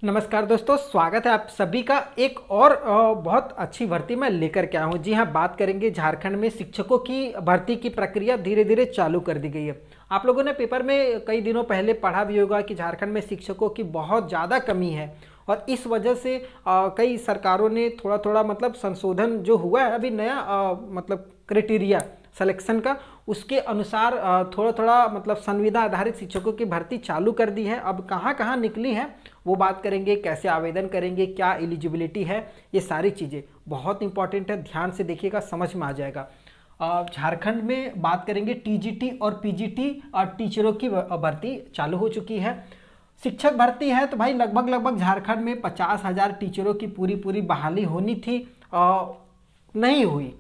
नमस्कार दोस्तों, स्वागत है आप सभी का एक और बहुत अच्छी भर्ती मैं लेकर के आया हूँ। जी हाँ, बात करेंगे झारखंड में शिक्षकों की भर्ती की प्रक्रिया धीरे धीरे चालू कर दी गई है। आप लोगों ने पेपर में कई दिनों पहले पढ़ा भी होगा कि झारखंड में शिक्षकों की बहुत ज़्यादा कमी है और इस वजह से कई सरकारों ने थोड़ा थोड़ा मतलब संशोधन जो हुआ है अभी नया मतलब क्राइटेरिया सिलेक्शन का, उसके अनुसार थोड़ा थोड़ा मतलब संविदा आधारित शिक्षकों की भर्ती चालू कर दी है। अब कहाँ कहाँ निकली है वो बात करेंगे, कैसे आवेदन करेंगे, क्या एलिजिबिलिटी है, ये सारी चीज़ें बहुत इंपॉर्टेंट है। ध्यान से देखिएगा, समझ में आ जाएगा। झारखंड में बात करेंगे टीजीटी और पीजीटी टीचरों की भर्ती चालू हो चुकी है। शिक्षक भर्ती है तो भाई लगभग झारखंड में 50,000 टीचरों की पूरी बहाली होनी थी, नहीं हुई।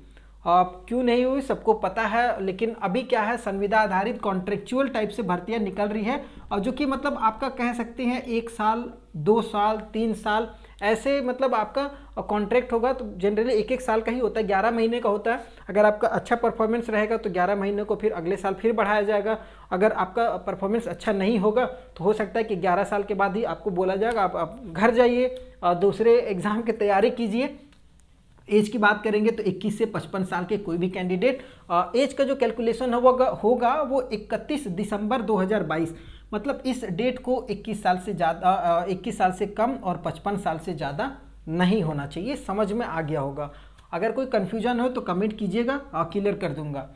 क्यों नहीं हुई सबको पता है, लेकिन अभी क्या है, संविदा आधारित कॉन्ट्रेक्चुअल टाइप से भर्तियां निकल रही है और जो कि मतलब आपका कह सकते हैं 1 साल 2 साल 3 साल ऐसे मतलब आपका कॉन्ट्रैक्ट होगा। तो जनरली एक साल का ही होता है, 11 महीने का होता है। अगर आपका अच्छा परफॉर्मेंस रहेगा तो 11 महीने को फिर अगले साल फिर बढ़ाया जाएगा। अगर आपका परफॉर्मेंस अच्छा नहीं होगा तो हो सकता है कि 11 साल के बाद ही आपको बोला जाएगा आप घर जाइए, दूसरे एग्ज़ाम की तैयारी कीजिए। एज की बात करेंगे तो 21 से 55 साल के कोई भी कैंडिडेट, एज का जो कैलकुलेशन होगा वो 31 दिसंबर 2022, मतलब इस डेट को 21 साल से ज़्यादा 21 साल से कम और 55 साल से ज़्यादा नहीं होना चाहिए। समझ में आ गया होगा। अगर कोई कन्फ्यूजन हो तो कमेंट कीजिएगा, क्लियर कर दूंगा।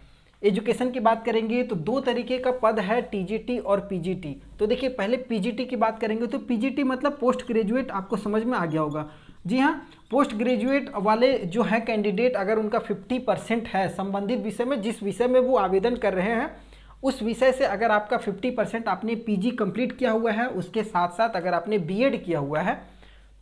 एजुकेशन की बात करेंगे तो 2 तरीके का पद है, टीजीटी और पीजीटी। तो देखिए, पहले पीजीटी की बात करेंगे तो पीजीटी मतलब पोस्ट ग्रेजुएट, आपको समझ में आ गया होगा। जी हाँ, पोस्ट ग्रेजुएट वाले जो है कैंडिडेट, अगर उनका 50% है संबंधित विषय में, जिस विषय में वो आवेदन कर रहे हैं उस विषय से अगर आपका 50% आपने पीजी कंप्लीट किया हुआ है, उसके साथ साथ अगर आपने बीएड किया हुआ है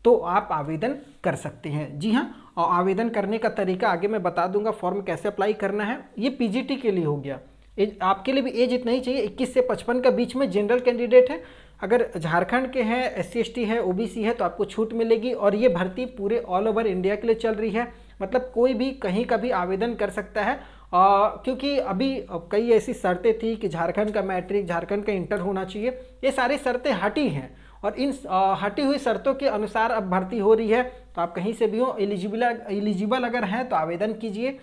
तो आप आवेदन कर सकते हैं। जी हाँ, और आवेदन करने का तरीका आगे मैं बता दूंगा, फॉर्म कैसे अप्लाई करना है। ये पीजीटी के लिए हो गया। एज आपके लिए भी एज इतना ही चाहिए, 21 से 55 का बीच में जनरल कैंडिडेट है। अगर झारखंड के हैं, SC ST है, OBC है तो आपको छूट मिलेगी। और ये भर्ती पूरे ऑल ओवर इंडिया के लिए चल रही है, मतलब कोई भी कहीं का भी आवेदन कर सकता है। क्योंकि अभी कई ऐसी शर्तें थी कि झारखंड का मैट्रिक, झारखंड का इंटर होना चाहिए, ये सारी शर्तें हटी हैं और इन हटी हुई शर्तों के अनुसार अब भर्ती हो रही है। तो आप कहीं से भी हो, एलिजिबल अगर हैं तो आवेदन कीजिए।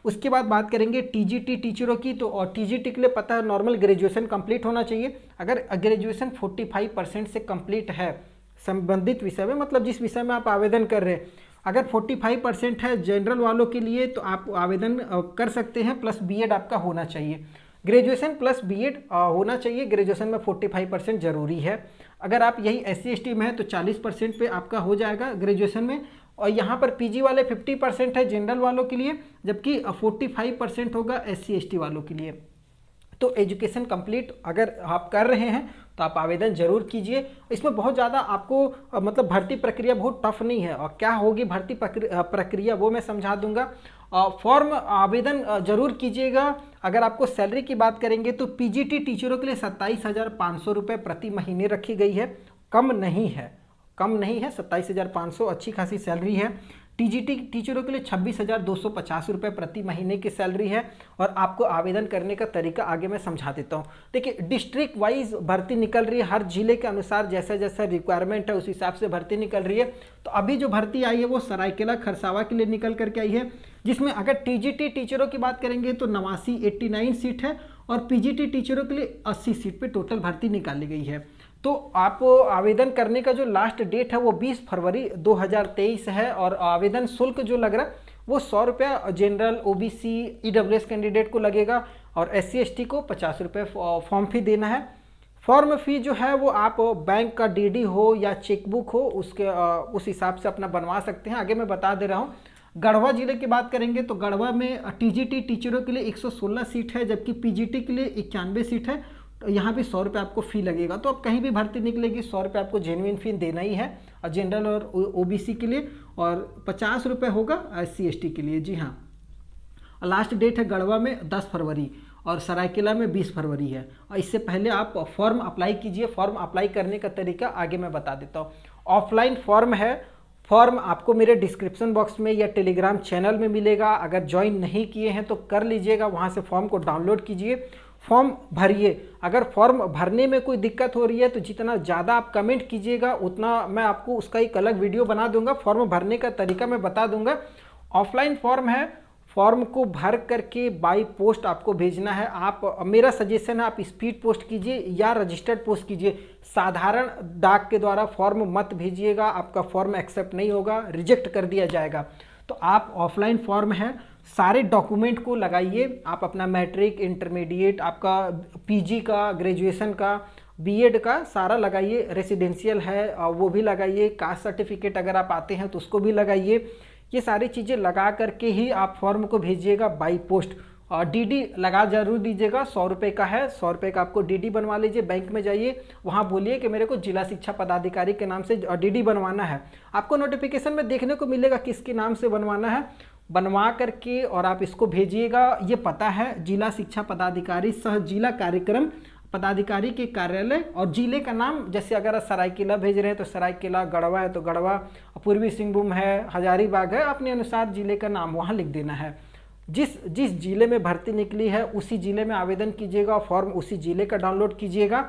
उसके बाद बात करेंगे टीजीटी टीचरों की। तो और टीजीटी के लिए पता है नॉर्मल ग्रेजुएशन कंप्लीट होना चाहिए। अगर ग्रेजुएशन 45% से कंप्लीट है संबंधित विषय में, मतलब जिस विषय में आप आवेदन कर रहे हैं, अगर 45% है जनरल वालों के लिए तो आप आवेदन कर सकते हैं। प्लस बीएड आपका होना चाहिए, ग्रेजुएशन प्लस बीएड होना चाहिए। ग्रेजुएशन में 45% जरूरी है। अगर आप यही SC ST में है तो 40% पे आपका हो जाएगा ग्रेजुएशन में। और यहाँ पर पीजी वाले 50% है जनरल वालों के लिए, जबकि 45% होगा SC ST वालों के लिए। तो एजुकेशन कंप्लीट अगर आप कर रहे हैं तो आप आवेदन जरूर कीजिए। इसमें बहुत ज़्यादा आपको मतलब भर्ती प्रक्रिया बहुत टफ नहीं है। और क्या होगी भर्ती प्रक्रिया वो मैं समझा दूंगा। फॉर्म आवेदन जरूर कीजिएगा। अगर आपको सैलरी की बात करेंगे तो पीजीटी टीचरों के लिए 27,500 रुपये प्रति महीने रखी गई है। कम नहीं है, 27,500 अच्छी खासी सैलरी है। टीजीटी टीचरों के लिए 26,250 रुपये प्रति महीने की सैलरी है। और आपको आवेदन करने का तरीका आगे मैं समझा देता हूँ। देखिए, डिस्ट्रिक्ट वाइज भर्ती निकल रही है, हर जिले के अनुसार जैसा जैसा रिक्वायरमेंट है उस हिसाब से भर्ती निकल रही है। तो अभी जो भर्ती आई है वो सरायकेला खरसावा के लिए निकल करके आई है, जिसमें अगर टीजीटी टीचरों की बात करेंगे तो 89 सीट है और पीजीटी टीचरों के लिए 80 सीट पे टोटल भर्ती निकाली गई है। तो आप आवेदन करने का जो लास्ट डेट है वो 20 फरवरी 2023 है। और आवेदन शुल्क जो लग रहा है वो 100 रुपया जनरल, OBC, EWS कैंडिडेट को लगेगा और SC ST को 50 रुपये फॉर्म फी देना है। फॉर्म फी जो है वो आप बैंक का DD हो या चेकबुक हो उसके उस हिसाब से अपना बनवा सकते हैं। आगे मैं बता दे रहा हूँ। गढ़वा जिले की बात करेंगे तो गढ़वा में टीजीटी टीचरों के लिए 116 सीट है, जबकि पीजीटी के लिए 91 सीट है। तो यहाँ भी 100 रुपये आपको फ़ी लगेगा। तो अब कहीं भी भर्ती निकलेगी 100 रुपये आपको जेन्युइन फ़ी देना ही है, और जनरल और OBC के लिए, और 50 रुपये होगा SC ST के लिए। जी हाँ, लास्ट डेट है गढ़वा में 10 फरवरी और सरायकेला में 20 फरवरी है। और इससे पहले आप फॉर्म अप्लाई कीजिए। फॉर्म अप्लाई करने का तरीका आगे मैं बता देता हूँ। ऑफलाइन फॉर्म है, फॉर्म आपको मेरे डिस्क्रिप्शन बॉक्स में या टेलीग्राम चैनल में मिलेगा। अगर ज्वाइन नहीं किए हैं तो कर लीजिएगा, वहाँ से फॉर्म को डाउनलोड कीजिए। फॉर्म भरिए। अगर फॉर्म भरने में कोई दिक्कत हो रही है तो जितना ज़्यादा आप कमेंट कीजिएगा उतना मैं आपको उसका एक अलग वीडियो बना दूंगा, फॉर्म भरने का तरीका मैं बता दूंगा। ऑफलाइन फॉर्म है, फॉर्म को भर करके बाई पोस्ट आपको भेजना है। आप, मेरा सजेशन है आप स्पीड पोस्ट कीजिए या रजिस्टर्ड पोस्ट कीजिए। साधारण डाक के द्वारा फॉर्म मत भेजिएगा, आपका फॉर्म एक्सेप्ट नहीं होगा, रिजेक्ट कर दिया जाएगा। तो आप ऑफलाइन फॉर्म है, सारे डॉक्यूमेंट को लगाइए। आप अपना मैट्रिक, इंटरमीडिएट, आपका पीजी का, ग्रेजुएशन का, बीएड का सारा लगाइए। रेसिडेंशियल है वो भी लगाइए। कास्ट सर्टिफिकेट अगर आप आते हैं तो उसको भी लगाइए। ये सारी चीज़ें लगा करके ही आप फॉर्म को भेजिएगा बाई पोस्ट। और डीडी लगा जरूर दीजिएगा, 100 रुपये का है, 100 रुपये का आपको डीडी बनवा लीजिए। बैंक में जाइए, वहाँ बोलिए कि मेरे को जिला शिक्षा पदाधिकारी के नाम से डीडी बनवाना है। आपको नोटिफिकेशन में देखने को मिलेगा किसके नाम से बनवाना है, बनवा करके और आप इसको भेजिएगा। ये पता है जिला शिक्षा पदाधिकारी सह जिला कार्यक्रम पदाधिकारी के कार्यालय, और जिले का नाम, जैसे अगर सरायकेला भेज रहे हैं तो सरायकेला, गढ़वा है तो गढ़वा, पूर्वी सिंहभूम है, हजारीबाग है, अपने अनुसार जिले का नाम वहाँ लिख देना है। जिस जिस जिले में भर्ती निकली है उसी जिले में आवेदन कीजिएगा, फॉर्म उसी जिले का डाउनलोड कीजिएगा,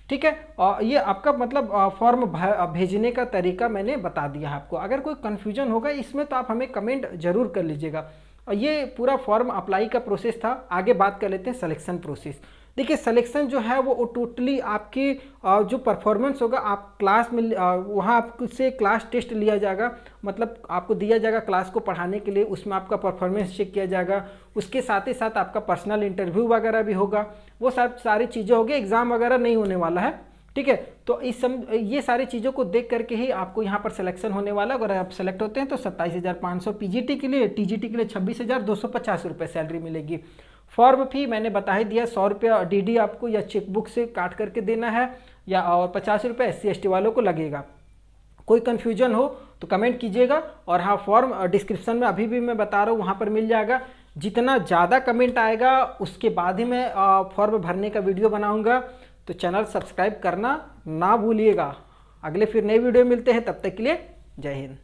ठीक है। और ये आपका मतलब फॉर्म भेजने का तरीका मैंने बता दिया है आपको। अगर कोई कन्फ्यूजन होगा इसमें तो आप हमें कमेंट जरूर कर लीजिएगा। और ये पूरा फॉर्म अप्लाई का प्रोसेस था। आगे बात कर लेते हैं सिलेक्शन प्रोसेस। देखिए सिलेक्शन जो है वो टोटली आपकी जो परफॉर्मेंस होगा, आप क्लास में वहाँ आपसे क्लास टेस्ट लिया जाएगा, मतलब आपको दिया जाएगा क्लास को पढ़ाने के लिए, उसमें आपका परफॉर्मेंस चेक किया जाएगा। उसके साथ ही साथ आपका पर्सनल इंटरव्यू वगैरह भी होगा। वो सब सारी चीज़ें होगी, एग्ज़ाम वगैरह नहीं होने वाला है, ठीक है। तो ये सारी चीज़ों को देख करके ही आपको यहाँ पर सिलेक्शन होने वाला है। अगर आप सेलेक्ट होते हैं तो 27,500 पीजीटी के लिए, टीजीटी के लिए 26,250 रुपये सैलरी मिलेगी। फॉर्म फी मैंने बता ही दिया, 100 रुपया डीडी आपको या चेकबुक से काट करके देना है, या और 50 रुपये SC/ST वालों को लगेगा। कोई कन्फ्यूजन हो तो कमेंट कीजिएगा। और हाँ, फॉर्म डिस्क्रिप्शन में अभी भी मैं बता रहा हूँ वहाँ पर मिल जाएगा। जितना ज़्यादा कमेंट आएगा उसके बाद ही मैं फॉर्म भरने का वीडियो बनाऊँगा। तो चैनल सब्सक्राइब करना ना भूलिएगा। अगले फिर नए वीडियो मिलते हैं, तब तक के लिए जय हिंद।